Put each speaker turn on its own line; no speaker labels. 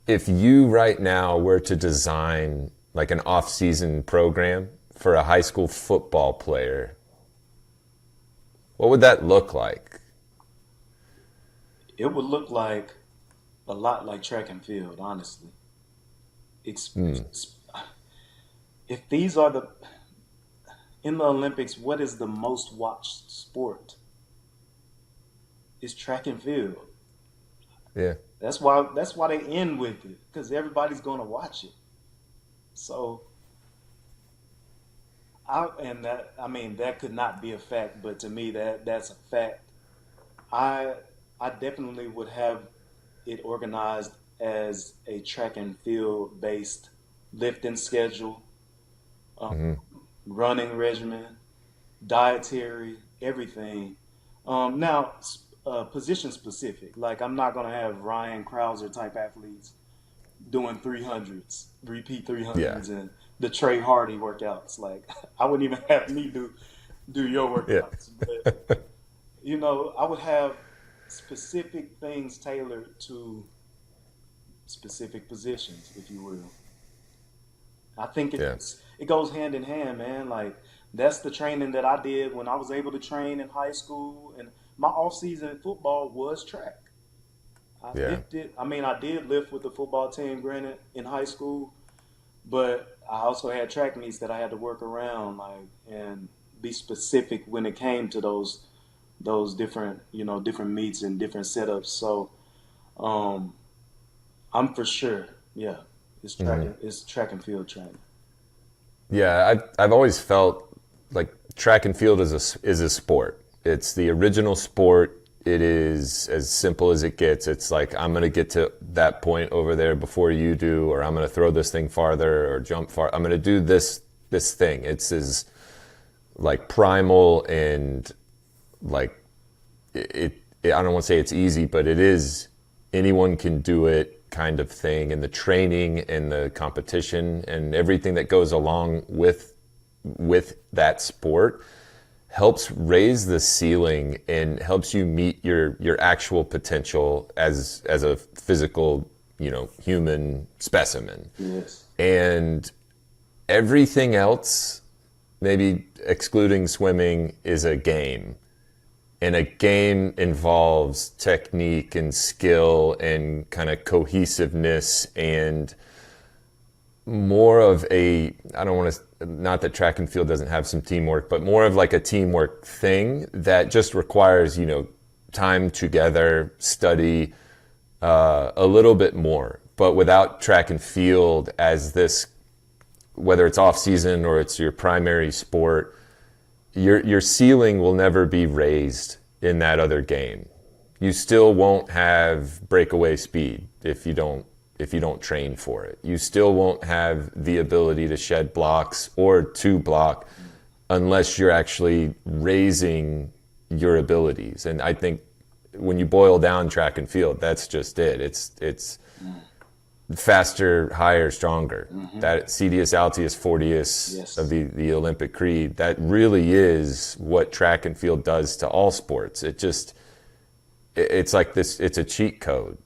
If you right now were to design like an off-season program for a high school football player, what would that look like?
It would look like a lot like track and field, honestly. It's,
Hmm.
if these are the in the Olympics, what is the most watched sport? It's track and field.
Yeah.
That's why they end with it because everybody's going to watch it. So I mean that could not be a fact, but to me that's a fact. I I definitely would have it organized as a track and field based lifting schedule, um,
Hmm.
running regimen, dietary, everything. Now, position specific. Like I'm not gonna have Ryan Krauser type athletes doing 300s, repeat
Yeah.
300s, and the Trey Hardee workouts. Like I wouldn't even have me do your
Yeah.
workouts, but I would have specific things tailored to specific positions, if you will. I think
Yeah.
it goes hand in hand, man. Like that's the training that I did when I was able to train in high school, and my off season football was track. I
Yeah.
lifted. I mean, I did lift with the football team, granted, in high school, but I also had track meets that I had to work around, like and be specific when it came to those different different meets and different setups. So um, I'm for sure, yeah, it's track and field training.
Yeah, I've always felt like track and field is a sport. It's the original sport. It is as simple as it gets. It's like I'm gonna get to that point over there before you do, or I'm gonna throw this thing farther or jump far. I'm gonna do this thing. It's as like primal and like I don't want to say it's easy, but it is anyone can do it kind of thing. And the training and the competition and everything that goes along with that sport helps raise the ceiling and helps you meet your actual potential as a physical, human specimen.
Yes.
And everything else, maybe excluding swimming, is a game. And a game involves technique and skill and kind of cohesiveness and more of a, I don't want to, not that track and field doesn't have some teamwork, but more of like a teamwork thing that just requires, time together, study, a little bit more. But without track and field as this, whether it's off season or it's your primary sport, your ceiling will never be raised in that other game. You still won't have breakaway speed if you don't train for it. You still won't have the ability to shed blocks or to block unless you're actually raising your abilities. And I think when you boil down track and field, that's just it. It's faster, higher, stronger.
Mm-hmm.
That Cedius, Altius, Fortius of
Yes.
the Olympic creed, that really is what track and field does to all sports. It's like this, it's a cheat code.